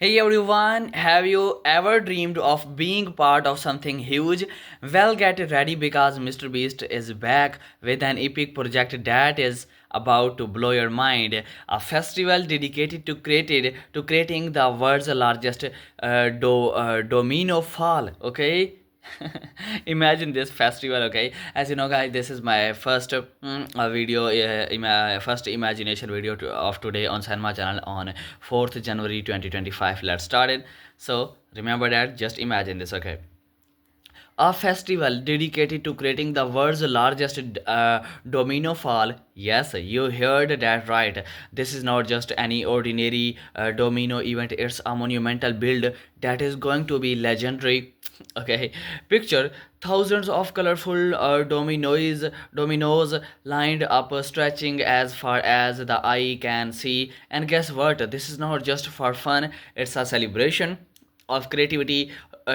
Hey everyone, have you ever dreamed of being part of something huge? Well, get ready because MrBeast is back with an epic project that is about to blow your mind. A festival dedicated to creating the world's largest domino fall. Okay, imagine this festival. Okay, as you know guys, this is my first video, first imagination video of today on cinema channel on 4th January 2025. Let's start it. So remember that, just imagine this. Okay, a festival dedicated to creating the world's largest domino fall. Yes, you heard that right. This is not just any ordinary domino event, it's a monumental build that is going to be legendary. Okay, picture thousands of colorful dominoes lined up, stretching as far as the eye can see. And guess what? This is not just for fun, it's a celebration of creativity,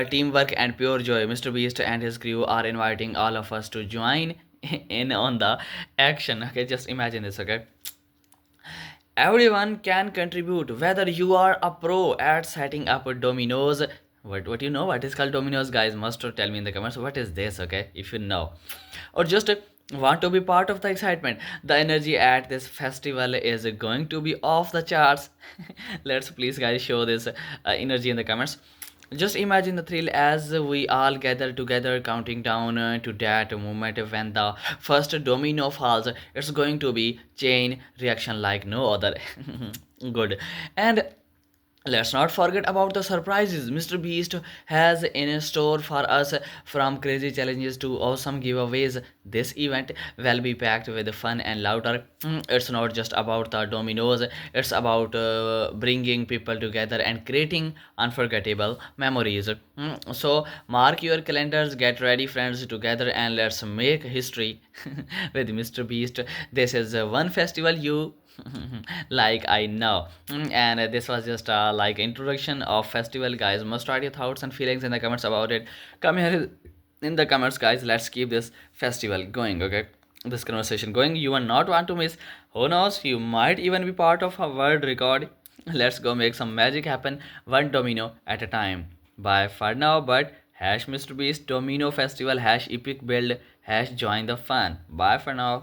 teamwork, and pure joy. Mr. Beast and his crew are inviting all of us to join in on the action. Okay, just imagine this. Okay, everyone can contribute, whether you are a pro at setting up dominoes. What you know? What is called dominoes, guys? Must tell me in the comments. What is this? Okay, if you know, or just want to be part of the excitement. The energy at this festival is going to be off the charts. Let's please guys show this energy in the comments. Just imagine the thrill as we all gather together, counting down to that moment when the first domino falls. It's going to be chain reaction like no other. Good. And let's not forget about the surprises Mr. Beast has in store for us, from crazy challenges to awesome giveaways. This event will be packed with fun and laughter. It's not just about the dominoes, it's about bringing people together and creating unforgettable memories. So, mark your calendars, get ready, friends, together, and let's make history with Mr. Beast. This is one festival you like, I know. And this was just like introduction of festival, guys. Must write your thoughts and feelings in the comments about it. Come here in the comments, guys. Let's keep this festival going. Okay, this conversation going. You will not want to miss. Who knows, you might even be part of a world record. Let's go make some magic happen, one domino at a time. Bye for now, but hash Mr. Beast Domino Festival, hash epic build, hash join the fun. Bye for now.